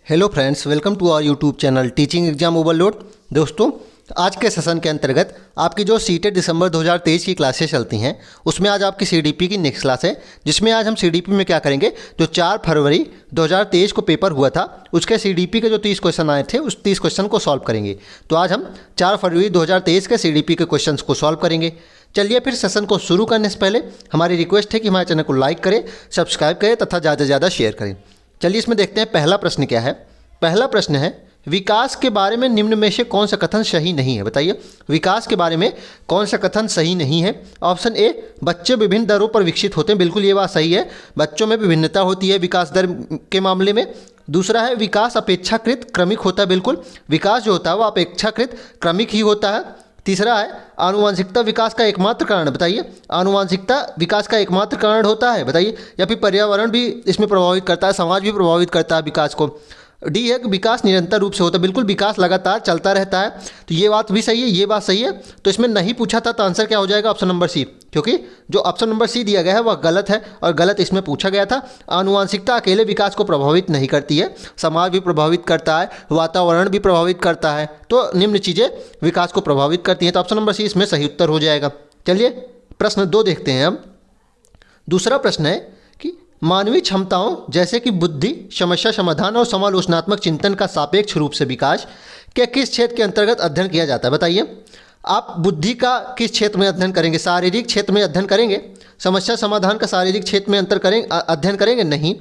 Hello friends, welcome to our YouTube channel teaching exam overload. दोस्तों, आज के session के अंतर्गत आपकी जो सीटेट दिसंबर 2023 की क्लासेस चलती हैं उसमें आज आपकी सीडीपी की नेक्स्ट क्लास है, जिसमें आज हम सीडीपी में क्या करेंगे, जो 4 फरवरी 2023 को पेपर हुआ था उसके सीडीपी के जो 30 क्वेश्चन आए थे उस 30 क्वेश्चन को सॉल्व करेंगे। तो आज हम 4 फरवरी 2023 के सीडीपी के क्वेश्चन को सॉल्व करेंगे। चलिए फिर सेशन को शुरू करने से पहले हमारी रिक्वेस्ट है कि हमारे चैनल को लाइक करें, सब्सक्राइब करें तथा ज़्यादा से ज़्यादा शेयर करें। चलिए इसमें देखते हैं पहला प्रश्न क्या है। पहला प्रश्न है, विकास के बारे में निम्न में से कौन सा कथन सही नहीं है। बताइए, विकास के बारे में कौन सा कथन सही नहीं है। ऑप्शन ए, बच्चे विभिन्न दरों पर विकसित होते हैं। बिल्कुल ये बात सही है, बच्चों में विभिन्नता होती है विकास दर के मामले में। दूसरा है, विकास अपेक्षाकृत क्रमिक होता है। बिल्कुल, विकास जो होता है वो अपेक्षाकृत क्रमिक ही होता है। तीसरा है, आनुवंशिकता विकास का एकमात्र कारण। बताइए, आनुवंशिकता विकास का एकमात्र कारण होता है। बताइए, या फिर पर्यावरण भी इसमें प्रभावित करता है, समाज भी प्रभावित करता है विकास को। डी है कि विकास निरंतर रूप से होता है। बिल्कुल, विकास लगातार चलता रहता है। तो ये बात भी सही है, ये बात सही है। तो इसमें नहीं पूछा था तो आंसर क्या हो जाएगा, ऑप्शन नंबर सी, क्योंकि जो ऑप्शन नंबर सी दिया गया है वह गलत है और गलत इसमें पूछा गया था। आनुवंशिकता अकेले विकास को प्रभावित नहीं करती है, समाज भी प्रभावित करता है, वातावरण भी प्रभावित करता है, तो निम्न चीज़ें विकास को प्रभावित करती हैं। तो ऑप्शन नंबर सी इसमें सही उत्तर हो जाएगा। चलिए प्रश्न 2 देखते हैं अब। दूसरा प्रश्न है कि मानवीय क्षमताओं जैसे कि बुद्धि, समस्या समाधान और समालोचनात्मक चिंतन का सापेक्ष रूप से विकास के किस क्षेत्र के अंतर्गत अध्ययन किया जाता है। बताइए, आप बुद्धि का किस क्षेत्र में अध्ययन करेंगे, शारीरिक क्षेत्र में अध्ययन करेंगे। समस्या समाधान का शारीरिक क्षेत्र में अध्ययन करेंगे, नहीं।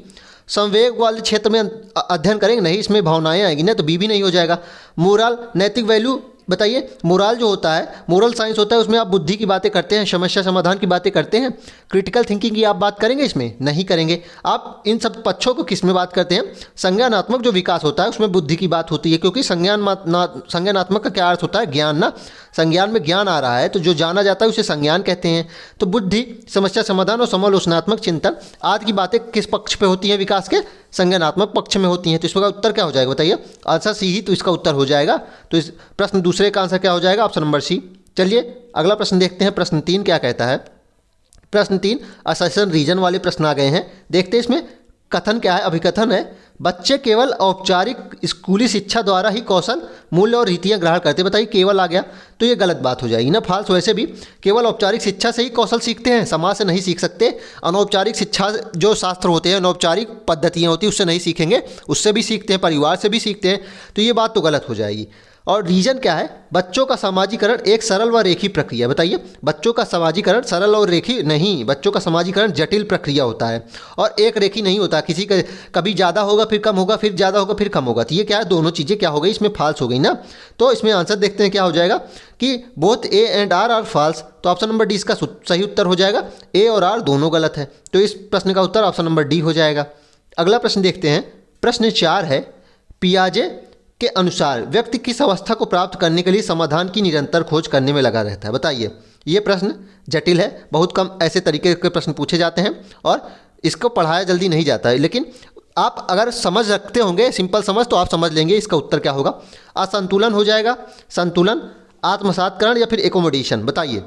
संवेग वाले क्षेत्र में अध्ययन करेंगे, नहीं, इसमें भावनाएं आएंगी ना, तो बी भी नहीं हो जाएगा। मोरल, नैतिक वैल्यू, बताइए, मोरल जो होता है, मोरल साइंस होता है, उसमें आप बुद्धि की बातें करते हैं, समस्या समाधान की बातें करते हैं। क्रिटिकल थिंकिंग की आप बात करेंगे, इसमें नहीं करेंगे। आप इन सब पक्षों को किस में बात करते हैं, संज्ञानात्मक जो विकास होता है उसमें बुद्धि की बात होती है, क्योंकि संज्ञानात्मक का क्या अर्थ होता है, ज्ञान ना। संज्ञान में ज्ञान आ रहा है तो जो जाना जाता है उसे संज्ञान कहते हैं। तो बुद्धि, समस्या समाधान और समालोचनात्मक चिंतन आदि की बातें किस पक्ष पे होती हैं, विकास के संज्ञानात्मक पक्ष में होती हैं। तो इसका उत्तर क्या हो जाएगा, बताइए, आंसर सी ही तो इसका उत्तर हो जाएगा। तो इस प्रश्न दूसरे का आंसर क्या हो जाएगा, ऑप्शन नंबर सी। चलिए अगला प्रश्न देखते हैं। प्रश्न 3 क्या कहता है। प्रश्न 3 असर्शन रीजन वाले प्रश्न आ गए हैं। देखते हैं इसमें कथन क्या है। अभिकथन है, बच्चे केवल औपचारिक स्कूली शिक्षा द्वारा ही कौशल, मूल्य और रीतियां ग्रहण करते हैं। बताइए, केवल आ गया तो ये गलत बात हो जाएगी ना, फाल्स। वैसे भी केवल औपचारिक शिक्षा से ही कौशल सीखते हैं, समाज से नहीं सीख सकते। अनौपचारिक शिक्षा जो शास्त्र होते हैं, अनौपचारिक पद्धतियाँ होती हैं, उससे नहीं सीखेंगे, उससे भी सीखते हैं, परिवार से भी सीखते हैं। तो ये बात तो गलत हो जाएगी। और रीजन क्या है, बच्चों का सामाजिकरण एक सरल व रेखी प्रक्रिया। बताइए, बच्चों का सामाजिकरण सरल और रेखी नहीं, बच्चों का सामाजिकरण जटिल प्रक्रिया होता है और एक रेखी नहीं होता। किसी का कभी ज़्यादा होगा फिर कम होगा, फिर ज़्यादा होगा फिर कम होगा। तो ये क्या है, दोनों चीज़ें क्या हो गई, इसमें फाल्स हो गई ना। तो इसमें आंसर देखते हैं क्या हो जाएगा कि both A and R false. तो ऑप्शन नंबर डी इसका सही उत्तर हो जाएगा। ए और आर दोनों गलत है, तो इस प्रश्न का उत्तर ऑप्शन नंबर डी हो जाएगा। अगला प्रश्न देखते हैं। प्रश्न 4 है, पियाजे के अनुसार व्यक्ति किस अवस्था को प्राप्त करने के लिए समाधान की निरंतर खोज करने में लगा रहता है। बताइए, ये प्रश्न जटिल है, बहुत कम ऐसे तरीके के प्रश्न पूछे जाते हैं और इसको पढ़ाया जल्दी नहीं जाता है, लेकिन आप अगर समझ रखते होंगे, सिंपल समझ, तो आप समझ लेंगे इसका उत्तर क्या होगा। असंतुलन हो जाएगा, संतुलन, आत्मसातकरण या फिर एकोमोडेशन। बताइए,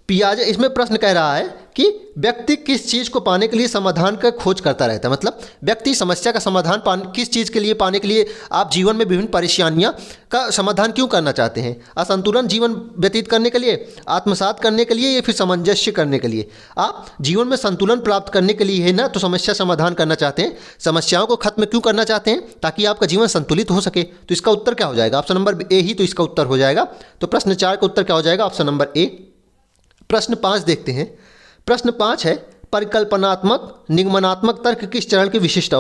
पियाजे, इसमें प्रश्न कह रहा है कि व्यक्ति किस चीज़ को पाने के लिए समाधान का खोज करता रहता है। मतलब व्यक्ति समस्या का समाधान किस चीज़ के लिए पाने के लिए आप जीवन में विभिन्न परेशानियां का समाधान क्यों करना चाहते हैं। असंतुलन जीवन व्यतीत करने के लिए, आत्मसात करने के लिए या फिर सामंजस्य करने के लिए। आप जीवन में संतुलन प्राप्त करने के लिए है ना, तो समस्या समाधान करना चाहते हैं, समस्याओं को खत्म क्यों करना चाहते हैं, ताकि आपका जीवन संतुलित हो सके। तो इसका उत्तर क्या हो जाएगा, ऑप्शन नंबर ए ही तो इसका उत्तर हो जाएगा। तो प्रश्न 4 का उत्तर क्या हो जाएगा, ऑप्शन नंबर ए। प्रश्न 5 देखते हैं। प्रश्न 5 है, परिकल्पनात्मक निगमनात्मक तर्क किस चरण की विशेषता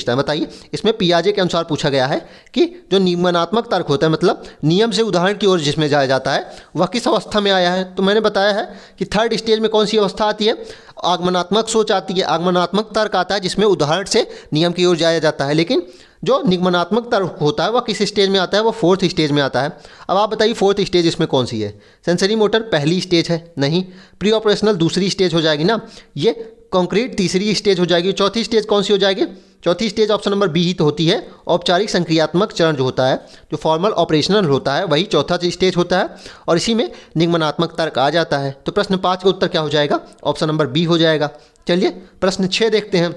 है। बताइए, इसमें पियाजे के अनुसार पूछा गया है कि जो निगमनात्मक तर्क होता है, मतलब नियम से उदाहरण की ओर जिसमें जाया जाता है, वह किस अवस्था में आया है। तो मैंने बताया है कि थर्ड स्टेज में कौन सी अवस्था आती है, आगमनात्मक सोच आती है, आगमनात्मक तर्क आता है जिसमें उदाहरण से नियम की ओर जाया जाता है। लेकिन जो निगमनात्मक तर्क होता है वह किस स्टेज में आता है, वह 4th स्टेज में आता है। अब आप बताइए 4th स्टेज इसमें कौन सी है। सेंसरी मोटर पहली स्टेज है, नहीं। प्री ऑपरेशनल दूसरी स्टेज हो जाएगी ना। ये कॉन्क्रीट तीसरी स्टेज हो जाएगी। चौथी स्टेज कौन सी हो जाएगी, चौथी स्टेज ऑप्शन नंबर बी ही तो होती है। औपचारिक संक्रियात्मक चरण जो होता है, जो फॉर्मल ऑपरेशनल होता है, वही चौथा स्टेज होता है और इसी में निगमनात्मक तर्क आ जाता है। तो प्रश्न 5 का उत्तर क्या हो जाएगा, ऑप्शन नंबर बी हो जाएगा। चलिए प्रश्न 6 देखते हैं।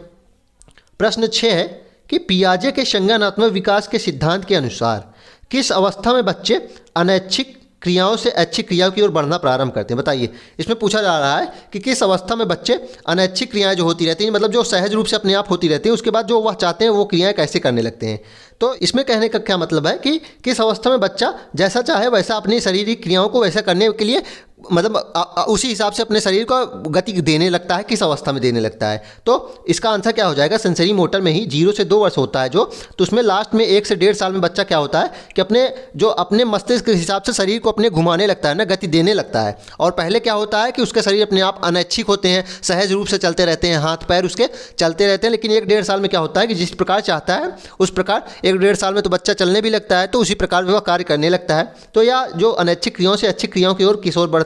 प्रश्न 6 है कि पियाजे के संज्ञानात्मक विकास के सिद्धांत के अनुसार किस अवस्था में बच्चे अनैच्छिक क्रियाओं से ऐच्छिक क्रियाओं की ओर बढ़ना प्रारंभ करते हैं। बताइए, इसमें पूछा जा रहा है कि किस अवस्था में बच्चे अनैच्छिक क्रियाएं जो होती रहती हैं, मतलब जो सहज रूप से अपने आप होती रहती हैं, उसके बाद जो वह चाहते हैं वो क्रियाएं कैसे करने लगते हैं। तो इसमें कहने का क्या मतलब है कि किस अवस्था में बच्चा जैसा चाहे वैसा अपनी शारीरिक क्रियाओं को वैसा करने के लिए मतलब उसी हिसाब से अपने शरीर को गति देने लगता है, किस अवस्था में देने लगता है। तो इसका आंसर क्या हो जाएगा, सेंसरी मोटर में ही 0 से 2 वर्ष होता है जो, तो उसमें लास्ट में 1 से 1.5 साल में बच्चा क्या होता है कि अपने मस्तिष्क के हिसाब से शरीर को अपने घुमाने लगता है ना, गति देने लगता है। और पहले क्या होता है कि उसके शरीर अपने आप अनैच्छिक होते हैं, सहज रूप से चलते रहते हैं, हाथ पैर उसके चलते रहते हैं। लेकिन 1-1.5 साल में क्या होता है कि जिस प्रकार चाहता है उस प्रकार 1-1.5 साल में तो बच्चा चलने भी लगता है, तो उसी प्रकार वह कार्य करने लगता है। तो यह जो अनैच्छिक क्रियाओं से ऐच्छिक क्रियाओं की ओर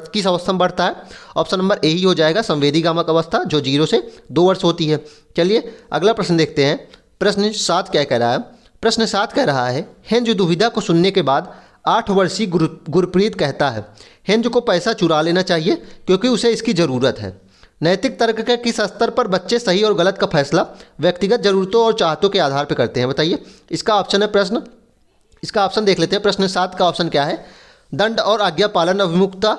किस अवस्था में बढ़ता है, ऑप्शन नंबर ए ही हो जाएगा, संवेदीगामक अवस्था, जो 0 से 2 वर्ष होती है। चलिए अगला प्रश्न देखते हैं। प्रश्न 7 क्या कह रहा है। प्रश्न 7 कह रहा है, हेंज दुविधा को सुनने के बाद 8 वर्षीय गुरप्रीत कहता है हेंज को पैसा चुरा लेना चाहिए क्योंकि उसे इसकी ज़रूरत है। नैतिक तर्क के किस स्तर पर बच्चे सही और गलत का फैसला व्यक्तिगत ज़रूरतों और चाहतों के आधार पर करते हैं। बताइए, इसका ऑप्शन है प्रश्न, इसका ऑप्शन देख लेते हैं। प्रश्न 7 का ऑप्शन क्या है, दंड और आज्ञा पालन अभिमुखता,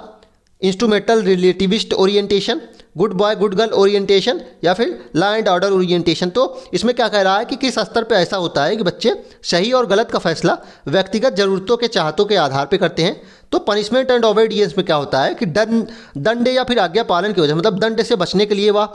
instrumental relativist orientation, good boy good girl orientation, या फिर लॉ एंड ऑर्डर ओरिएंटेशन। तो इसमें क्या कह रहा है कि किस स्तर पे ऐसा होता है कि बच्चे सही और गलत का फैसला व्यक्तिगत ज़रूरतों के चाहतों के आधार पे करते हैं। तो पनिशमेंट एंड ओबीडियंस में क्या होता है कि दंड या फिर आज्ञा पालन की वजह, मतलब दंड से बचने के लिए वह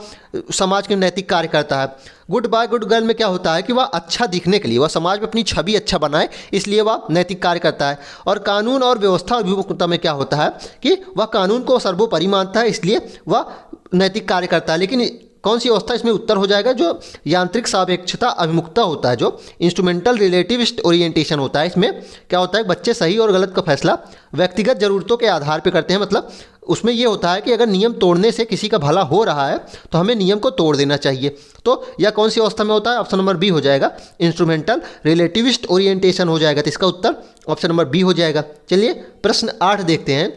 समाज के नैतिक कार्य करता है। गुड बॉय गुड गर्ल में क्या होता है कि वह अच्छा दिखने के लिए, वह समाज में अपनी छवि अच्छा बनाए, इसलिए वह नैतिक कार्य करता है। और कानून और व्यवस्था अभिमुखता में क्या होता है कि वह कानून को सर्वोपरि मानता है, इसलिए वह नैतिक कार्य करता है। लेकिन कौन सी अवस्था इसमें उत्तर हो जाएगा, जो यांत्रिक सापेक्षता अभिमुखता होता है, जो इंस्ट्रूमेंटल रिलेटिविस्ट ओरिएंटेशन होता है। इसमें क्या होता है, बच्चे सही और गलत का फैसला व्यक्तिगत ज़रूरतों के आधार पर करते हैं। मतलब उसमें यह होता है कि अगर नियम तोड़ने से किसी का भला हो रहा है तो हमें नियम को तोड़ देना चाहिए। तो यह कौन सी अवस्था में होता है, ऑप्शन नंबर बी हो जाएगा, इंस्ट्रूमेंटल रिलेटिविस्ट ओरिएंटेशन हो जाएगा। तो इसका उत्तर ऑप्शन नंबर बी हो जाएगा। चलिए प्रश्न 8 देखते हैं।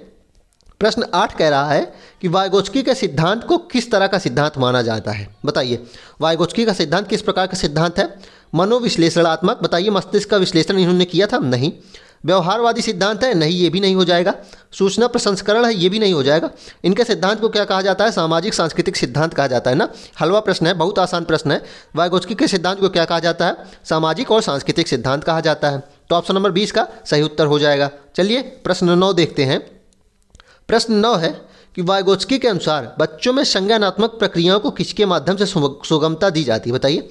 प्रश्न 8 कह रहा है कि वाइगोत्स्की के सिद्धांत को किस तरह का सिद्धांत माना जाता है। बताइए, वाइगोत्स्की का सिद्धांत किस प्रकार का सिद्धांत है। मनोविश्लेषणात्मक, बताइए मस्तिष्क का विश्लेषण इन्होंने किया था, नहीं। व्यवहारवादी सिद्धांत है, नहीं, ये भी नहीं हो जाएगा। सूचना प्रसंस्करण है, ये भी नहीं हो जाएगा। इनके सिद्धांत को क्या कहा जाता है, सामाजिक सांस्कृतिक सिद्धांत कहा जाता है ना। हलवा प्रश्न है, बहुत आसान प्रश्न है। वाइगोत्स्की के सिद्धांत को क्या कहा जाता है, सामाजिक और सांस्कृतिक सिद्धांत कहा जाता है। तो ऑप्शन नंबर 20 का सही उत्तर हो जाएगा। चलिए प्रश्न 9 देखते हैं। प्रश्न 9 है कि वाइगोत्स्की के अनुसार बच्चों में संज्ञानात्मक प्रक्रियाओं को किसके माध्यम से सुगमता दी जाती है। बताइए।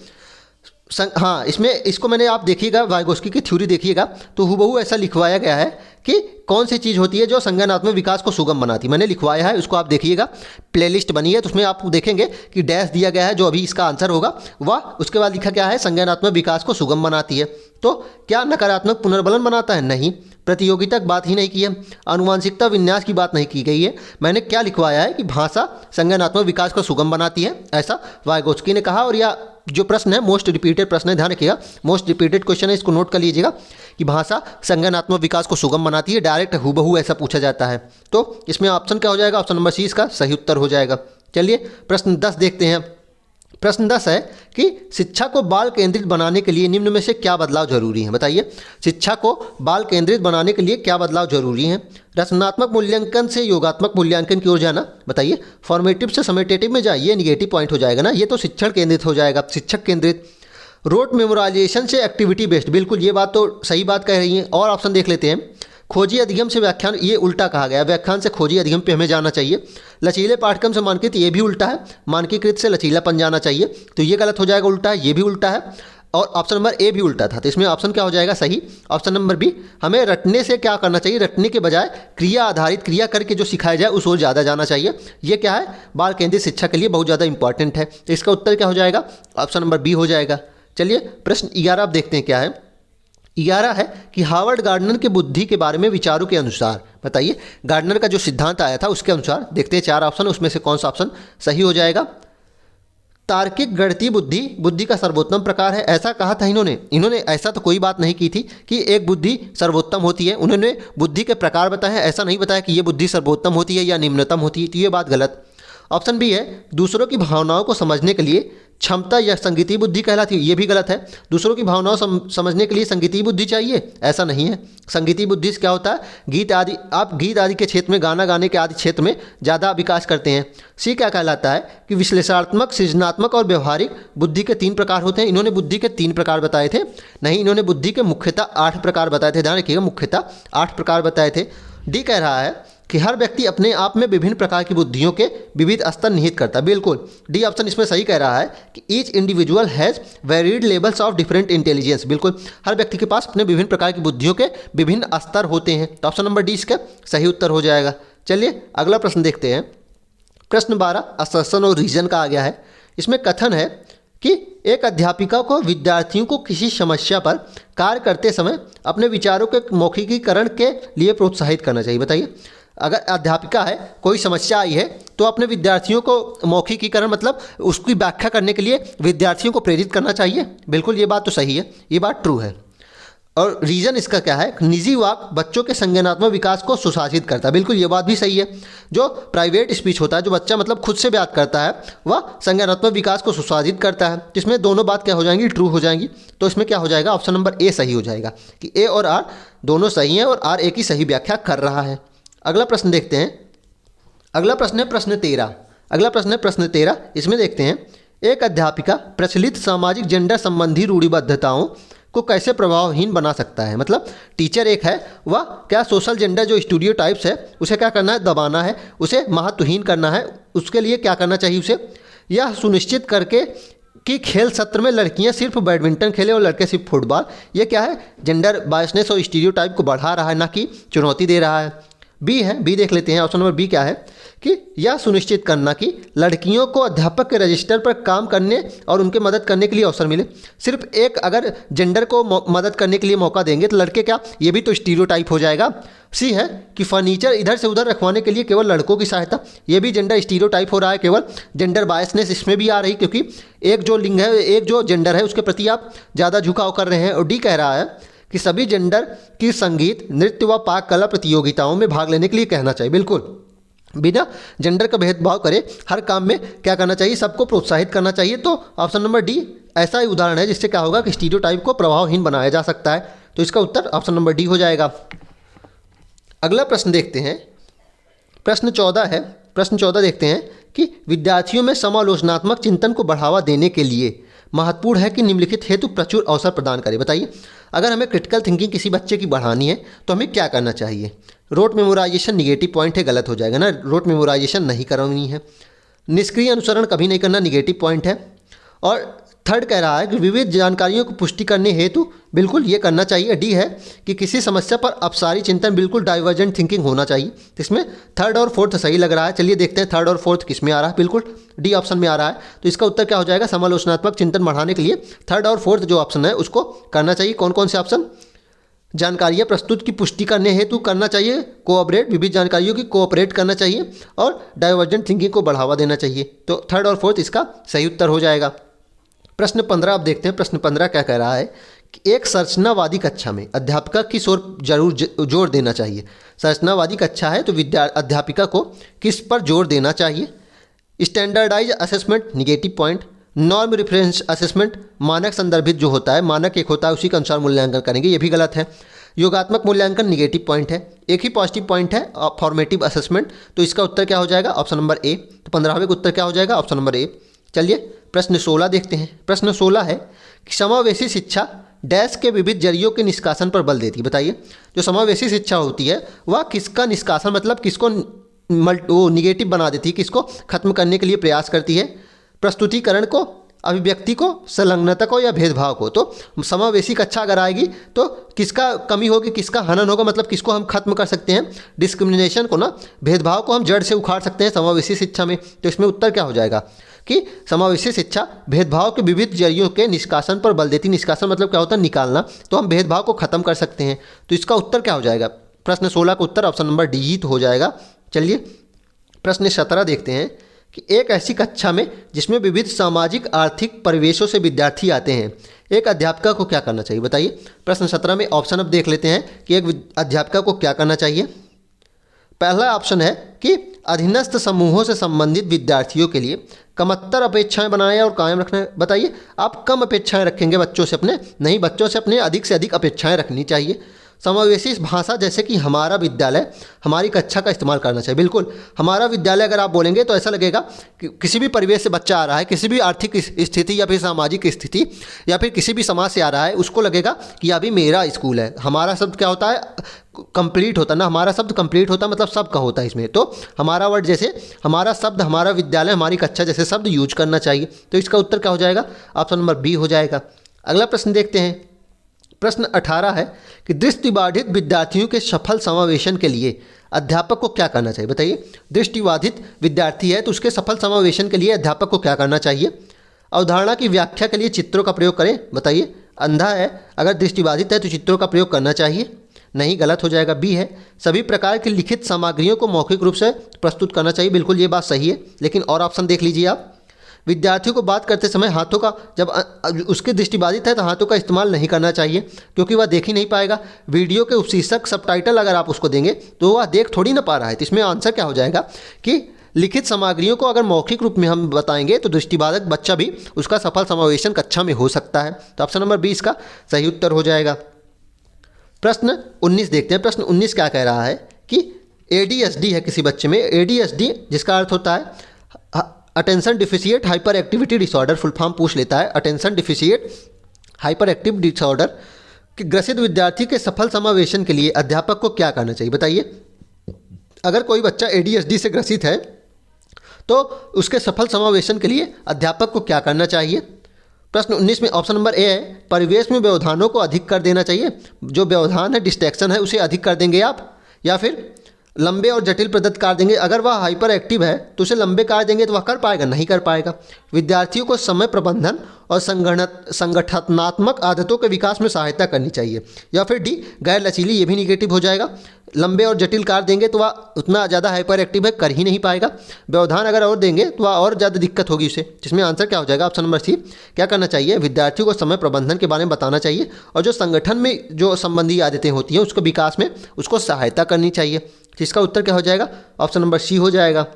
हाँ, इसमें इसको मैंने, आप देखिएगा वाइगोत्स्की की थ्योरी देखिएगा तो हूबहू ऐसा लिखवाया गया है कि कौन सी चीज़ होती है जो संज्ञानात्मक विकास को सुगम बनाती है। मैंने लिखवाया है, उसको आप देखिएगा, प्लेलिस्ट बनी है तो उसमें आप देखेंगे कि डैश दिया गया है, जो अभी इसका आंसर होगा वह, उसके बाद लिखा गया है संज्ञानात्मक विकास को सुगम बनाती है। तो क्या नकारात्मक पुनर्बलन बनाता है, नहीं। प्रतियोगिता की बात ही नहीं की है। आनुवांशिकता विन्यास की बात नहीं की गई है। मैंने क्या लिखवाया है कि भाषा संज्ञानात्मक विकास को सुगम बनाती है, ऐसा वाइगोत्स्की ने कहा। और यह जो प्रश्न है मोस्ट रिपीटेड प्रश्न है, ध्यान रखिएगा, मोस्ट रिपीटेड क्वेश्चन है, इसको नोट कर लीजिएगा कि भाषा संज्ञानात्मक विकास को सुगम बनाती है। डायरेक्ट हूबहू ऐसा पूछा जाता है। तो इसमें ऑप्शन क्या हो जाएगा, ऑप्शन नंबर सी इसका सही उत्तर हो जाएगा। चलिए प्रश्न 10 देखते हैं। प्रश्न 10 है कि शिक्षा को बाल केंद्रित बनाने के लिए निम्न में से क्या बदलाव जरूरी है। बताइए, शिक्षा को बाल केंद्रित बनाने के लिए क्या बदलाव जरूरी है। रचनात्मक मूल्यांकन से योगात्मक मूल्यांकन की ओर जाना, बताइए। फॉर्मेटिव से समेटेटिव में जाइए, निगेटिव पॉइंट हो जाएगा ना, ये तो शिक्षण केंद्रित हो जाएगा, शिक्षक केंद्रित। रोट मेमोराइजेशन से एक्टिविटी बेस्ड, बिल्कुल ये बात तो सही बात कह रही है। और ऑप्शन देख लेते हैं। खोजी अधिगम से व्याख्यान, ये उल्टा कहा गया, व्याख्यान से खोजी अधिगम पे हमें जाना चाहिए। लचीले पाठ्यक्रम से मानकीकृत, ये भी उल्टा है। मानकीकृत से लचीलापन जाना चाहिए, तो ये गलत हो जाएगा, उल्टा है, ये भी उल्टा है। और ऑप्शन नंबर ए भी उल्टा था, तो इसमें ऑप्शन क्या हो जाएगा सही, ऑप्शन नंबर बी। हमें रटने से क्या करना चाहिए, रटने के बजाय क्रिया आधारित, क्रिया करके जो सिखाया जाए उस ओर ज़्यादा जाना चाहिए। ये क्या है, बाल केंद्रित शिक्षा के लिए बहुत ज़्यादा इंपॉर्टेंट है। तो इसका उत्तर क्या हो जाएगा, ऑप्शन नंबर बी हो जाएगा। चलिए प्रश्न 11 आप देखते हैं क्या है। 11 है कि हार्वर्ड गार्डनर के बुद्धि के बारे में विचारों के अनुसार, बताइए गार्डनर का जो सिद्धांत आया था उसके अनुसार, देखते हैं 4 ऑप्शन, उसमें से कौन सा ऑप्शन सही हो जाएगा। तार्किक गणितीय बुद्धि बुद्धि का सर्वोत्तम प्रकार है, ऐसा कहा था इन्होंने ऐसा तो कोई बात नहीं की थी कि एक बुद्धि सर्वोत्तम होती है। उन्होंने बुद्धि के प्रकार बताए हैं, ऐसा नहीं बताया कि ये बुद्धि सर्वोत्तम होती है या निम्नतम होती है, तो ये बात गलत। ऑप्शन बी है दूसरों की भावनाओं को समझने के लिए क्षमता या संगीतीय बुद्धि कहलाती है, ये भी गलत है। दूसरों की भावनाओं समझने के लिए संगीतीय बुद्धि चाहिए, ऐसा नहीं है। संगीतीय बुद्धि से क्या होता है, गीत आदि के क्षेत्र में, गाना गाने के आदि क्षेत्र में ज़्यादा विकास करते हैं। सी क्या कहलाता है कि विश्लेषणात्मक, सृजनात्मक और व्यवहारिक बुद्धि के 3 प्रकार होते हैं। इन्होंने बुद्धि के 3 प्रकार बताए थे, नहीं, इन्होंने बुद्धि के मुख्यतः 8 प्रकार बताए थे। ध्यान रखिएगा, मुख्यतः 8 प्रकार बताए थे। डी कह रहा है कि हर व्यक्ति अपने आप में विभिन्न प्रकार की बुद्धियों के विविध स्तर निहित करता है। बिल्कुल, डी ऑप्शन इसमें सही कह रहा है कि each individual has varied levels of different intelligence. बिल्कुल, हर व्यक्ति के पास अपने विभिन्न प्रकार की बुद्धियों के विभिन्न स्तर होते हैं। तो ऑप्शन नंबर डी इसका सही उत्तर हो जाएगा। चलिए अगला प्रश्न देखते हैं। प्रश्न 12 असर्शन और रीजन का आ गया है। इसमें कथन है कि एक अध्यापिका को विद्यार्थियों को किसी समस्या पर कार्य करते समय अपने विचारों के मौखिकीकरण के लिए प्रोत्साहित करना चाहिए। बताइए, अगर अध्यापिका है, कोई समस्या आई है, तो अपने विद्यार्थियों को मौखिकीकरण मतलब उसकी व्याख्या करने के लिए विद्यार्थियों को प्रेरित करना चाहिए। बिल्कुल, ये बात तो सही है, ये बात ट्रू है। और रीज़न इसका क्या है, निजी वाक बच्चों के संज्ञानात्मक विकास को सुशासित करता है। बिल्कुल, ये बात भी सही है। जो प्राइवेट स्पीच होता है, जो बच्चा मतलब खुद से बात करता है, वह संज्ञानात्मक विकास को सुशासित करता है। इसमें दोनों बात क्या हो जाएंगी, ट्रू हो जाएंगी। तो इसमें क्या हो जाएगा, ऑप्शन नंबर ए सही हो जाएगा कि ए और आर दोनों सही हैं और आर ए की सही व्याख्या कर रहा है। अगला प्रश्न देखते हैं। अगला प्रश्न है प्रश्न 13। अगला प्रश्न है प्रश्न 13। इसमें देखते हैं, एक अध्यापिका प्रचलित सामाजिक जेंडर संबंधी रूढ़िबद्धताओं को कैसे प्रभावहीन बना सकता है। मतलब टीचर एक है, वह क्या सोशल जेंडर जो स्टूडियो टाइप्स है उसे क्या करना है, दबाना है, उसे महत्वहीन करना है। उसके लिए क्या करना चाहिए, उसे यह सुनिश्चित करके कि खेल सत्र में लड़कियां सिर्फ बैडमिंटन खेले और लड़के सिर्फ फुटबॉल। ये क्या है, जेंडर बायसनेस और स्टीरियोटाइप को बढ़ा रहा है, ना कि चुनौती दे रहा है। बी है, बी देख लेते हैं। ऑप्शन नंबर बी क्या है कि यह सुनिश्चित करना कि लड़कियों को अध्यापक के रजिस्टर पर काम करने और उनके मदद करने के लिए अवसर मिले। सिर्फ एक अगर जेंडर को मदद करने के लिए मौका देंगे तो लड़के क्या, ये भी तो स्टीरियोटाइप हो जाएगा। सी है कि फर्नीचर इधर से उधर रखवाने के लिए केवल लड़कों की सहायता, ये भी जेंडर स्टीरियोटाइप हो रहा है, केवल जेंडर बायसनेस इसमें भी आ रही, क्योंकि एक जो लिंग है, एक जो जेंडर है उसके प्रति आप ज़्यादा झुकाव कर रहे हैं। और डी कह रहा है कि सभी जेंडर की संगीत, नृत्य व पाक कला प्रतियोगिताओं में भाग लेने के लिए कहना चाहिए। बिल्कुल, बिना जेंडर का भेदभाव करे हर काम में क्या करना चाहिए, सबको प्रोत्साहित करना चाहिए। तो ऑप्शन नंबर डी ऐसा ही उदाहरण है जिससे क्या होगा कि स्टीरियोटाइप को प्रभावहीन बनाया जा सकता है। तो इसका उत्तर ऑप्शन नंबर डी हो जाएगा। अगला प्रश्न देखते हैं, प्रश्न 14 है। प्रश्न 14 देखते हैं कि विद्यार्थियों में समालोचनात्मक चिंतन को बढ़ावा देने के लिए महत्वपूर्ण है कि निम्नलिखित हेतु प्रचुर अवसर प्रदान करें। बताइए, अगर हमें क्रिटिकल थिंकिंग किसी बच्चे की बढ़ानी है तो हमें क्या करना चाहिए। रोट मेमोराइजेशन निगेटिव पॉइंट है, गलत हो जाएगा ना, रोट मेमोराइजेशन नहीं करनी है। निष्क्रिय अनुसरण कभी नहीं करना, निगेटिव पॉइंट है। और थर्ड कह रहा है कि विविध जानकारियों को पुष्टि करने हेतु बिल्कुल ये करना चाहिए। डी है कि किसी समस्या पर अपसारी चिंतन, बिल्कुल डाइवर्जेंट थिंकिंग होना चाहिए। इसमें थर्ड और फोर्थ सही लग रहा है। चलिए देखते हैं थर्ड और फोर्थ किस में आ रहा है। बिल्कुल डी ऑप्शन में आ रहा है। तो इसका उत्तर क्या हो जाएगा, समालोचनात्मक चिंतन बढ़ाने के लिए थर्ड और फोर्थ जो ऑप्शन है उसको करना चाहिए। कौन कौन से ऑप्शन, जानकारियाँ प्रस्तुत की पुष्टि करने हेतु करना चाहिए, कोऑपरेट, विविध जानकारियों की कोऑपरेट करना चाहिए, और डाइवर्जेंट थिंकिंग को बढ़ावा देना चाहिए। तो थर्ड और फोर्थ इसका सही उत्तर हो जाएगा। प्रश्न 15 आप देखते हैं। प्रश्न 15 क्या कह रहा है कि एक संरचनावादी कक्षा में अध्यापिका किस ओर जरूर जोर देना चाहिए। संरचनावादी कक्षा है तो अध्यापिका को किस पर जोर देना चाहिए। Standardise assessment negative point, norm reference assessment, मानक संदर्भित जो होता है, मानक एक होता है उसी के अनुसार मूल्यांकन करेंगे, ये भी गलत है। योगात्मक मूल्यांकन निगेटिव पॉइंट है। एक ही पॉजिटिव पॉइंट है फॉर्मेटिव असेसमेंट। तो इसका उत्तर क्या हो जाएगा, ऑप्शन नंबर ए। तो 15वें का उत्तर क्या हो जाएगा, ऑप्शन नंबर ए। चलिए प्रश्न 16 देखते हैं। प्रश्न 16 है कि समावेशी शिक्षा डैश के विविध जरियों के निष्कासन पर बल देती है। बताइए, जो समावेशी शिक्षा होती है वह किसका निष्कासन मतलब किसको वो निगेटिव बना देती है, किसको खत्म करने के लिए प्रयास करती है। प्रस्तुतिकरण को, अभिव्यक्ति को, संलग्नता को या भेदभाव को। तो समावेशी कक्षा अगर आएगी तो किसका कमी होगी, किसका हनन होगा, मतलब किसको हम खत्म कर सकते हैं, डिस्क्रिमिनेशन को ना, भेदभाव को हम जड़ से उखाड़ सकते हैं समावेशी शिक्षा में। तो इसमें उत्तर क्या हो जाएगा कि समावेशी शिक्षा भेदभाव के विविध जरियों के निष्कासन पर बल देती। निष्कासन मतलब क्या होता है, निकालना। तो हम भेदभाव को खत्म कर सकते हैं। तो इसका उत्तर क्या हो जाएगा, प्रश्न 16 का उत्तर ऑप्शन नंबर डी ही तो हो जाएगा। चलिए प्रश्न 17 देखते हैं कि एक ऐसी कक्षा में जिसमें विविध सामाजिक आर्थिक परिवेशों से विद्यार्थी आते हैं, एक अध्यापिका को क्या करना चाहिए। बताइए, प्रश्न 17 में ऑप्शन अब देख लेते हैं कि एक अध्यापिका को क्या करना चाहिए। पहला ऑप्शन है कि अधीनस्थ समूहों से संबंधित विद्यार्थियों के लिए कमतर अपेक्षाएं बनाएं और कायम रखना है। बताइए, आप कम अपेक्षाएं रखेंगे बच्चों से अपने? नहीं, बच्चों से अपने अधिक से अधिक अपेक्षाएं रखनी चाहिए। समावेशी भाषा जैसे कि हमारा विद्यालय, हमारी कक्षा का इस्तेमाल करना चाहिए। बिल्कुल, हमारा विद्यालय अगर आप बोलेंगे तो ऐसा लगेगा कि किसी भी परिवेश से बच्चा आ रहा है, किसी भी आर्थिक स्थिति या फिर सामाजिक स्थिति या फिर किसी भी समाज से आ रहा है, उसको लगेगा कि अभी मेरा स्कूल है। हमारा शब्द क्या होता है? कंप्लीट होता है ना, हमारा शब्द कंप्लीट होता है, मतलब सबका होता है इसमें। तो हमारा वर्ड जैसे हमारा शब्द, हमारा विद्यालय, हमारी कक्षा जैसे शब्द यूज करना चाहिए। तो इसका उत्तर क्या हो जाएगा? ऑप्शन नंबर बी हो जाएगा। अगला प्रश्न देखते हैं। प्रश्न 18 है कि दृष्टिबाधित विद्यार्थियों के सफल समावेशन के लिए अध्यापक को क्या करना चाहिए? बताइए, दृष्टिबाधित विद्यार्थी है तो उसके सफल समावेशन के लिए अध्यापक को क्या करना चाहिए? अवधारणा की व्याख्या के लिए चित्रों का प्रयोग करें। बताइए, अंधा है अगर दृष्टिबाधित है तो चित्रों का प्रयोग करना चाहिए? नहीं, गलत हो जाएगा। बी है, सभी प्रकार की लिखित सामग्रियों को मौखिक रूप से प्रस्तुत करना चाहिए। बिल्कुल ये बात सही है, लेकिन और ऑप्शन देख लीजिए आप। विद्यार्थियों को बात करते समय हाथों का, जब उसकी दृष्टि बाधित है तो हाथों का इस्तेमाल नहीं करना चाहिए, क्योंकि वह देख ही नहीं पाएगा। वीडियो के उपशीर्षक सबटाइटल अगर आप उसको देंगे तो वह देख थोड़ी ना पा रहा है। तो इसमें आंसर क्या हो जाएगा कि लिखित सामग्रियों को अगर मौखिक रूप में हम बताएंगे तो दृष्टिबाधक बच्चा भी उसका सफल समावेशन कक्षा में हो सकता है। तो ऑप्शन नंबर 20 का सही उत्तर हो जाएगा। प्रश्न 19 देखते हैं। प्रश्न 19 क्या कह रहा है कि ADHD है किसी बच्चे में। ADHD जिसका अर्थ होता है attention deficit hyper activity disorder, full form पूछ लेता है। Attention deficit hyper active disorder कि ग्रसित विद्यार्थी के सफल समावेशन के लिए अध्यापक को क्या करना चाहिए? बताइए, अगर कोई बच्चा ADHD से ग्रसित है तो उसके सफल समावेशन के लिए अध्यापक को क्या करना चाहिए? प्रश्न 19 में ऑप्शन नंबर ए है, परिवेश में व्यवधानों को अधिक कर देना चाहिए। जो व्यवधान है, डिस्ट्रैक्शन है, उसे अधिक कर देंगे आप, या फिर लंबे और जटिल प्रदत्त कार्य देंगे। अगर वह हाइपर एक्टिव है तो उसे लंबे कार्य देंगे तो वह कर पाएगा? नहीं कर पाएगा। विद्यार्थियों को समय प्रबंधन और संगठनात्मक आदतों के विकास में सहायता करनी चाहिए, या फिर डी गैर लचीली, ये भी निगेटिव हो जाएगा। लंबे और जटिल कार्य देंगे तो वह उतना ज़्यादा हाइपर एक्टिव है, कर ही नहीं पाएगा। व्यवधान अगर और देंगे तो वह और ज़्यादा दिक्कत होगी उसे। जिसमें आंसर क्या हो जाएगा? Option number C. क्या करना चाहिए? विद्यार्थियों को समय प्रबंधन के बारे में बताना चाहिए और जो संगठन में जो संबंधी आदतें होती हैं उसके विकास में उसको सहायता करनी चाहिए। जिसका उत्तर क्या हो जाएगा? ऑप्शन नंबर सी हो जाएगा।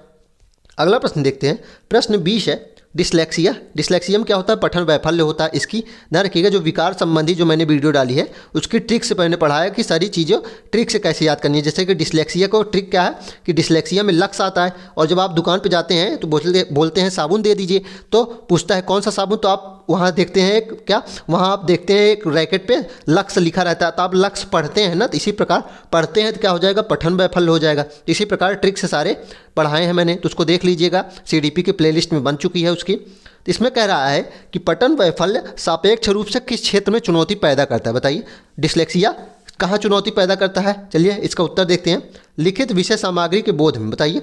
अगला प्रश्न देखते हैं। प्रश्न 20 है, डिस्लेक्सिया। डिस्लेक्सिया में क्या होता है? पठन वैफल्य होता है। इसकी ध्यान रखिएगा, जो विकार संबंधी जो मैंने वीडियो डाली है उसकी ट्रिक से मैंने पढ़ाया कि सारी चीज़ें ट्रिक से कैसे याद करनी है। जैसे कि डिस्लेक्सिया को ट्रिक क्या है कि डिस्लेक्सिया में लक्ष्य आता है और जब आप दुकान पर जाते हैं तो बोलते हैं साबुन दे दीजिए, तो पूछता है कौन सा साबुन, तो आप वहाँ देखते हैं क्या, वहाँ आप देखते हैं एक रैकेट पे लक्ष्य लिखा रहता है, तो आप लक्ष्य पढ़ते हैं ना। तो इसी प्रकार पढ़ते हैं तो क्या हो जाएगा? पठन वैफल्य हो जाएगा। इसी प्रकार ट्रिक से सारे पढ़ाए हैं मैंने, तो उसको देख लीजिएगा, CDP की प्लेलिस्ट में बन चुकी है उसकी। तो इसमें कह रहा है कि पठन वैफल्य सापेक्ष रूप से किस क्षेत्र में चुनौती पैदा करता है? बताइए, डिस्लेक्सिया कहाँ चुनौती पैदा करता है? चलिए इसका उत्तर देखते हैं। लिखित विषय सामग्री के बोध में। बताइए,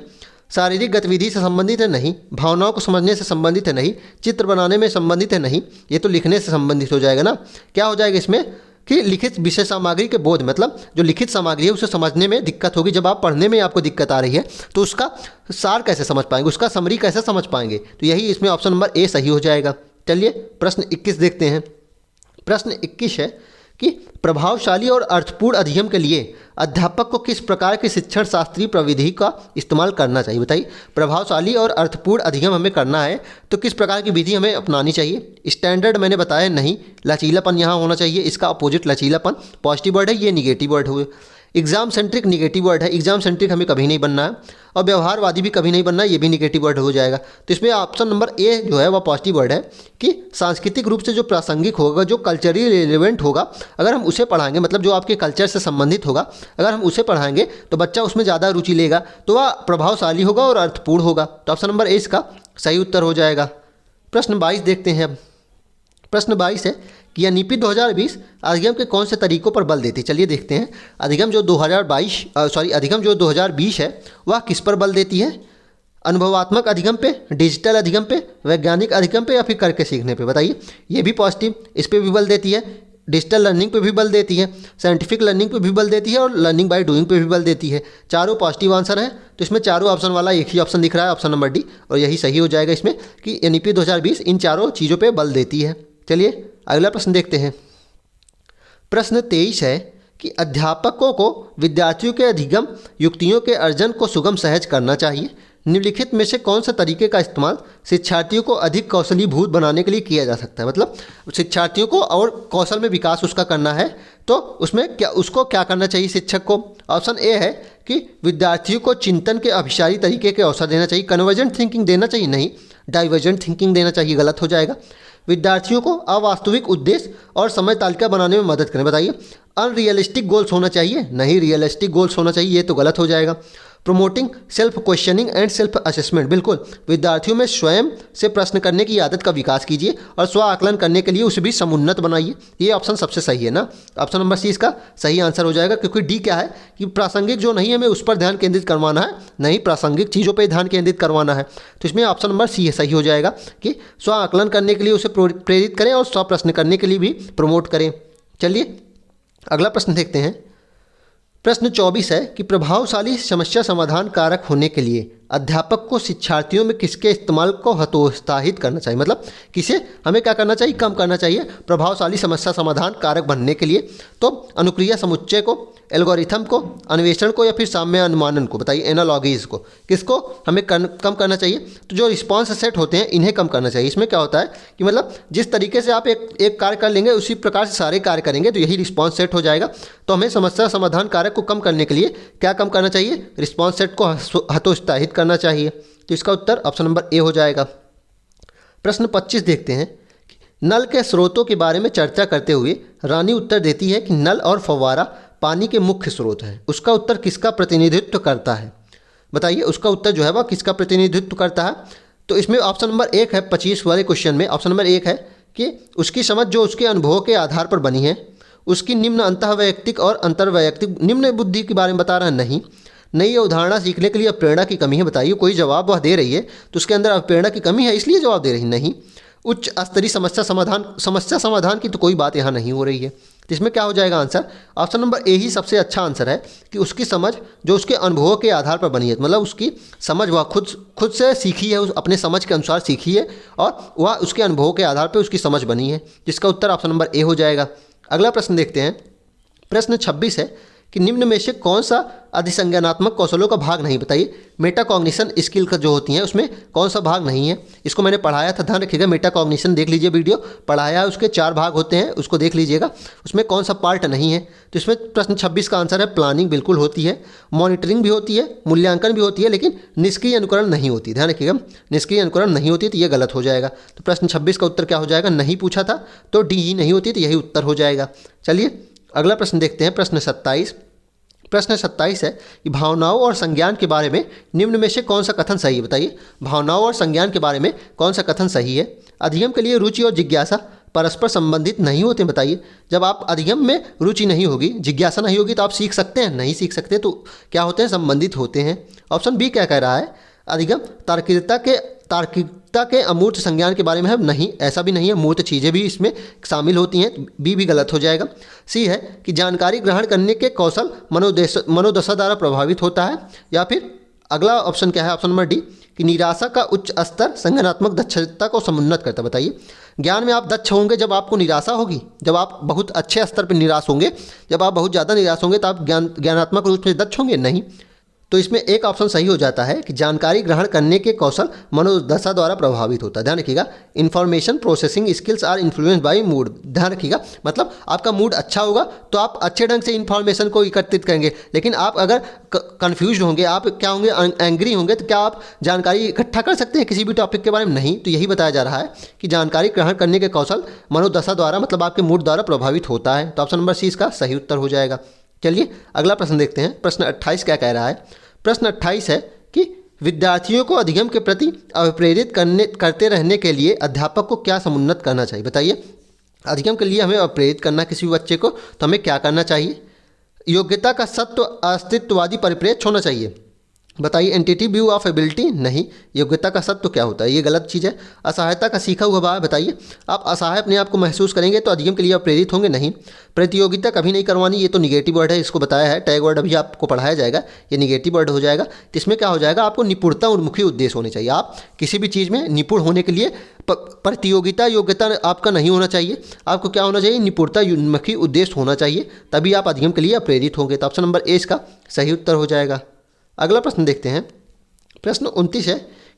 शारीरिक गतिविधि से संबंधित है? नहीं। भावनाओं को समझने से संबंधित है? नहीं। चित्र बनाने में संबंधित है? नहीं। ये तो लिखने से संबंधित हो जाएगा ना। क्या हो जाएगा इसमें कि लिखित विषय सामग्री के बोध, मतलब जो लिखित सामग्री है उसे समझने में दिक्कत होगी। जब आप पढ़ने में आपको दिक्कत आ रही है तो उसका सार कैसे समझ पाएंगे, उसका समरी कैसे समझ पाएंगे? तो यही इसमें ऑप्शन नंबर ए सही हो जाएगा। चलिए प्रश्न 21 देखते हैं। प्रश्न 21 है कि प्रभावशाली और अर्थपूर्ण अधिगम के लिए अध्यापक को किस प्रकार की शिक्षण शास्त्रीय प्रविधि का इस्तेमाल करना चाहिए? बताइए, प्रभावशाली और अर्थपूर्ण अधिगम हमें करना है तो किस प्रकार की विधि हमें अपनानी चाहिए? स्टैंडर्ड मैंने बताया नहीं, लचीलापन यहाँ होना चाहिए। इसका अपोजिट लचीलापन पॉजिटिव वर्ड है, ये निगेटिव वर्ड हुए। एग्जाम सेंट्रिक निगेटिव वर्ड है, एग्जाम सेंट्रिक हमें कभी नहीं बनना है, और व्यवहारवादी भी कभी नहीं बनना है, ये भी निगेटिव वर्ड हो जाएगा। तो इसमें ऑप्शन नंबर ए जो है वह पॉजिटिव वर्ड है कि सांस्कृतिक रूप से जो प्रासंगिक होगा, जो कल्चरली रिलेवेंट होगा, अगर हम उसे पढ़ाएंगे, मतलब जो आपके कल्चर से संबंधित होगा, अगर हम उसे पढ़ाएंगे तो बच्चा उसमें ज़्यादा रुचि लेगा, तो वह प्रभावशाली होगा और अर्थपूर्ण होगा। तो ऑप्शन नंबर ए इसका सही उत्तर हो जाएगा। प्रश्न 22 देखते हैं अब। प्रश्न 22 है कि NEP 2020 अधिगम के कौन से तरीकों पर बल देती है? चलिए देखते हैं। अधिगम जो 2020 है वह किस पर बल देती है? अनुभवात्मक अधिगम पे, डिजिटल अधिगम पे, वैज्ञानिक अधिगम पे, या फिर करके सीखने पे? बताइए, ये भी पॉजिटिव, इस पर भी बल देती है, डिजिटल लर्निंग पे भी बल देती है, साइंटिफिक लर्निंग पे भी बल देती है और लर्निंग बाय डूइंग पे भी बल देती है। चारों पॉजिटिव आंसर है। तो इसमें चारों ऑप्शन वाला एक ही ऑप्शन दिख रहा है, ऑप्शन नंबर डी, और यही सही हो जाएगा इसमें कि NEP 2020 इन चारों चीज़ों पर बल देती है। चलिए अगला प्रश्न देखते हैं। प्रश्न 23 है कि अध्यापकों को विद्यार्थियों के अधिगम युक्तियों के अर्जन को सुगम सहज करना चाहिए। निम्नलिखित में से कौन सा तरीके का इस्तेमाल शिक्षार्थियों को अधिक कौशलीभूत बनाने के लिए किया जा सकता है। मतलब शिक्षार्थियों को और कौशल में विकास उसका करना है तो उसमें क्या करना चाहिए शिक्षक को। ऑप्शन ए है कि विद्यार्थियों को चिंतन के अभिसारी तरीके के अवसर देना चाहिए। कन्वर्जेंट थिंकिंग देना चाहिए, नहीं डाइवर्जेंट थिंकिंग देना चाहिए, गलत हो जाएगा। विद्यार्थियों को अवास्तविक उद्देश्य और समय तालिका बनाने में मदद करें। बताइए अनरियलिस्टिक गोल्स होना चाहिए, नहीं रियलिस्टिक गोल्स होना चाहिए, ये तो गलत हो जाएगा। Promoting self questioning and self assessment, बिल्कुल विद्यार्थियों में स्वयं से प्रश्न करने की आदत का विकास कीजिए और स्व आकलन करने के लिए उसे भी समुन्नत बनाइए। ये ऑप्शन सबसे सही है ना, ऑप्शन नंबर सी इसका सही आंसर हो जाएगा, क्योंकि डी क्या है कि प्रासंगिक जो नहीं है हमें उस पर ध्यान केंद्रित करवाना है, नहीं प्रासंगिक चीज़ों पर ध्यान केंद्रित करवाना है। तो इसमें ऑप्शन नंबर सी सही हो जाएगा कि स्व आकलन करने के लिए उसे प्रेरित करें और स्व प्रश्न करने के लिए भी प्रमोट करें। चलिए अगला प्रश्न देखते हैं। प्रश्न 24 है कि प्रभावशाली समस्या समाधान कारक होने के लिए अध्यापक को शिक्षार्थियों में किसके इस्तेमाल को हतोत्साहित करना चाहिए। मतलब किसे हमें क्या करना चाहिए, कम करना चाहिए प्रभावशाली समस्या समाधान कारक बनने के लिए। तो अनुक्रिया समुच्चय को, एल्गोरिथम को, अन्वेषण को या फिर साम्य अनुमानन को। बताइए एनालॉगीज को किसको हमें कम करना चाहिए। तो जो रिस्पॉन्स सेट होते हैं इन्हें कम करना चाहिए। इसमें क्या होता है कि मतलब जिस तरीके से आप एक कार्य कर लेंगे उसी प्रकार से सारे कार्य करेंगे तो यही रिस्पॉन्स सेट हो जाएगा। तो हमें समस्या समाधान कारक को कम करने के लिए क्या कम करना चाहिए, रिस्पॉन्स सेट को हतोत्साहित करना चाहिए। तो इसका उत्तर ऑप्शन नंबर ए हो जाएगा। प्रश्न 25 देखते हैं। नल के स्रोतों के बारे में चर्चा करते हुए रानी उत्तर देती है कि नल और फव्वारा पानी के मुख्य स्रोत है। उसका उत्तर किसका प्रतिनिधित्व करता है। बताइए उसका उत्तर जो है वह किसका प्रतिनिधित्व करता है। तो इसमें ऑप्शन नंबर 1 है 25 वाले क्वेश्चन में ऑप्शन नंबर 1 है कि उसकी समझ जो उसके अनुभवों के आधार पर बनी है, उसकी निम्न अंतःवैयक्तिक और अंतर्वैयक्तिक निम्न बुद्धि के बारे में बता रहा है, नहीं नई अवधारणा सीखने के लिए प्रेरणा की कमी है। बताइए कोई जवाब वह दे रही है तो उसके अंदर प्रेरणा की कमी है इसलिए जवाब दे रही है, नहीं उच्च स्तरीय समस्या समाधान की तो कोई बात यहाँ नहीं हो रही है। तो इसमें क्या हो जाएगा आंसर, ऑप्शन नंबर ए ही सबसे अच्छा आंसर है कि उसकी समझ जो उसके अनुभवों के आधार पर बनी है। मतलब उसकी समझ वह खुद से सीखी है, अपने समझ के अनुसार सीखी है और वह उसके अनुभवों के आधार पर उसकी समझ बनी है, जिसका उत्तर ऑप्शन नंबर ए हो जाएगा। अगला प्रश्न देखते हैं। प्रश्न 26 है कि निम्न में से कौन सा अधिसंज्ञानात्मक कौशलों का भाग नहीं। बताइए मेटाकॉग्निशन स्किल का जो होती हैं उसमें कौन सा भाग नहीं है। इसको मैंने पढ़ाया था, ध्यान रखिएगा। मेटाकॉग्निशन देख लीजिए, वीडियो पढ़ाया है, उसके 4 भाग होते हैं, उसको देख लीजिएगा। उसमें कौन सा पार्ट नहीं है। तो इसमें प्रश्न 26 का आंसर है प्लानिंग बिल्कुल होती है, मॉनिटरिंग भी होती है, मूल्यांकन भी होती है, लेकिन निष्क्रिय अनुकरण नहीं होती। ध्यान रखिएगा निष्क्रिय अनुकरण नहीं होती तो ये गलत हो जाएगा। तो प्रश्न 26 का उत्तर क्या हो जाएगा, नहीं पूछा था तो डी ही नहीं होती तो यही उत्तर हो जाएगा। चलिए अगला प्रश्न देखते हैं। प्रश्न 27। प्रश्न 27 है कि भावनाओं और संज्ञान के बारे में निम्न में से कौन सा कथन सही है। बताइए भावनाओं और संज्ञान के बारे में कौन सा कथन सही है। अधिगम के लिए रुचि और जिज्ञासा परस्पर संबंधित नहीं होते। बताइए जब आप अधिगम में रुचि नहीं होगी, जिज्ञासा नहीं होगी तो आप सीख सकते हैं, नहीं सीख सकते। तो क्या होते हैं, संबंधित होते हैं। ऑप्शन बी क्या कह रहा है, अधिगम तार्किकता के अमूर्त संज्ञान के बारे में है, नहीं ऐसा भी नहीं है, मूर्त चीज़ें भी इसमें शामिल होती हैं, बी भी गलत हो जाएगा। सी है कि जानकारी ग्रहण करने के कौशल मनोदशा द्वारा प्रभावित होता है, या फिर अगला ऑप्शन क्या है, ऑप्शन नंबर डी कि निराशा का उच्च स्तर संज्ञानात्मक दक्षता को समुन्नत करता है। बताइए ज्ञान में आप दक्ष होंगे जब आपको निराशा होगी, जब आप बहुत अच्छे स्तर पर निराश होंगे, जब आप बहुत ज़्यादा निराश होंगे तो आप ज्ञानात्मक रूप से दक्ष होंगे, नहीं। तो इसमें एक ऑप्शन सही हो जाता है कि जानकारी ग्रहण करने के कौशल मनोदशा द्वारा प्रभावित होता है। ध्यान रखिएगा information processing skills are influenced by mood. ध्यान रखिएगा मतलब आपका मूड अच्छा होगा तो आप अच्छे ढंग से इन्फॉर्मेशन को एकत्रित करेंगे, लेकिन आप अगर कन्फ्यूज होंगे, आप क्या होंगे, एंग्री होंगे, तो क्या आप जानकारी इकट्ठा कर सकते हैं किसी भी टॉपिक के बारे में, नहीं। तो यही बताया जा रहा है कि जानकारी ग्रहण करने के कौशल मनोदशा द्वारा मतलब आपके मूड द्वारा प्रभावित होता है। तो ऑप्शन नंबर सी इसका सही उत्तर हो जाएगा। चलिए अगला प्रश्न देखते हैं। प्रश्न 28 क्या कह रहा है। प्रश्न 28 है कि विद्यार्थियों को अधिगम के प्रति अभिप्रेरित करते रहने के लिए अध्यापक को क्या समुन्नत करना चाहिए। बताइए अधिगम के लिए हमें अभिप्रेरित करना किसी भी बच्चे को तो हमें क्या करना चाहिए। योग्यता का सत्व अस्तित्ववादी परिप्रेक्ष्य होना चाहिए। बताइए एंटिटी व्यू ऑफ एबिलिटी, नहीं। योग्यता का सत्व क्या होता है, ये गलत चीज़ है। असहायता का सीखा हुआ भाव, बताइए आप असहाय अपने आप को महसूस करेंगे तो अधिगम के लिए आप प्रेरित होंगे, नहीं। प्रतियोगिता कभी नहीं करवानी, ये तो निगेटिव वर्ड है, इसको बताया है, टैग वर्ड अभी आपको पढ़ाया जाएगा, ये निगेटिव वर्ड हो जाएगा। तो इसमें क्या हो जाएगा, आपको निपुणता उन्मुखी उद्देश्य होने चाहिए। आप किसी भी चीज़ में निपुण होने के लिए प्रतियोगिता योग्यता आपका नहीं होना चाहिए, आपको क्या होना चाहिए, निपुणता उन्मुखी उद्देश्य होना चाहिए, तभी आप अधिगम के लिए प्रेरित होंगे। तो ऑप्शन नंबर ए इसका सही उत्तर हो जाएगा। अगला प्रश्न देखते हैं। प्रश्न 29 है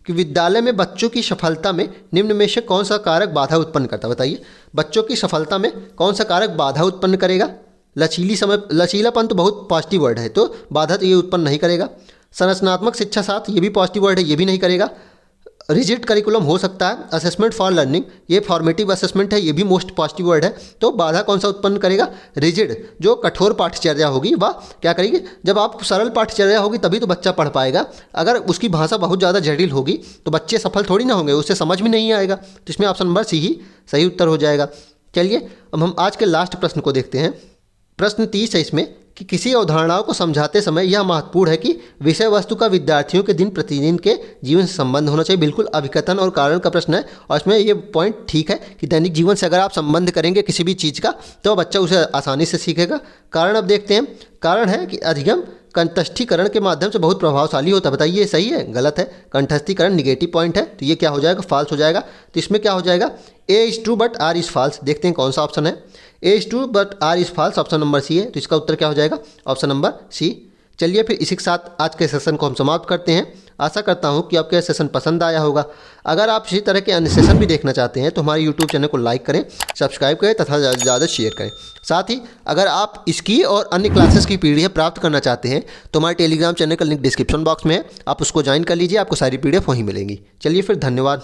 कि विद्यालय में बच्चों की सफलता में निम्न में से कौन सा कारक बाधा उत्पन्न करता है? बताइए, बच्चों की सफलता में कौन सा कारक बाधा उत्पन्न करेगा? लचीलापन तो बहुत पॉजिटिव वर्ड है, तो बाधा तो ये उत्पन्न नहीं करेगा। संरचनात्मक शिक्षा साथ, ये भी पॉजिटिव वर्ड है, ये भी नहीं करेगा। रिजिड करिकुलम हो सकता है। असेसमेंट फॉर लर्निंग, ये फॉर्मेटिव असेसमेंट है, ये भी मोस्ट पॉजिटिव वर्ड है। तो बाधा कौन सा उत्पन्न करेगा? रिजिड, जो कठोर पाठ्यचर्या होगी वह क्या करेगी? जब आप सरल पाठ्यचर्या होगी तभी तो बच्चा पढ़ पाएगा। अगर उसकी भाषा बहुत ज़्यादा जटिल होगी तो बच्चे सफल थोड़ी ना होंगे, उससे समझ में नहीं आएगा। तो इसमें ऑप्शन नंबर सी ही सही उत्तर हो जाएगा। चलिए अब हम आज के लास्ट प्रश्न को देखते हैं। प्रश्न 30 है इसमें कि किसी अवधारणाओं को समझाते समय यह महत्वपूर्ण है कि विषय वस्तु का विद्यार्थियों के दिन प्रतिदिन के जीवन से संबंध होना चाहिए। बिल्कुल अभिकथन और कारण का प्रश्न है, और इसमें ये पॉइंट ठीक है कि दैनिक जीवन से अगर आप संबंध करेंगे किसी भी चीज़ का तो बच्चा उसे आसानी से सीखेगा। कारण अब देखते हैं। कारण है कि अधिगम कंठस्थीकरण के माध्यम से बहुत प्रभावशाली होता है। बताइए सही है गलत है? कंठस्थीकरण निगेटिव पॉइंट है, तो ये क्या हो जाएगा? फॉल्स हो जाएगा। तो इसमें क्या हो जाएगा? A is true but R is false. देखते हैं कौन सा ऑप्शन है। A is true but R is false, option number C है। तो इसका उत्तर क्या हो जाएगा? Option number C. चलिए फिर इसी के साथ आज के सेशन को हम समाप्त करते हैं। आशा करता हूँ कि आपको यह सेशन पसंद आया होगा। अगर आप इसी तरह के अन्य सेशन भी देखना चाहते हैं तो हमारे यूट्यूब चैनल को लाइक करें, सब्सक्राइब करें तथा ज़्यादा से ज़्यादा शेयर करें। साथ ही अगर आप इसकी और अन्य क्लासेस की PDF प्राप्त करना चाहते हैं तो हमारे टेलीग्राम चैनल का लिंक डिस्क्रिप्शन बॉक्स में है, आप उसको ज्वाइन कर लीजिए, आपको सारी PDF वहीं मिलेंगी। चलिए फिर, धन्यवाद।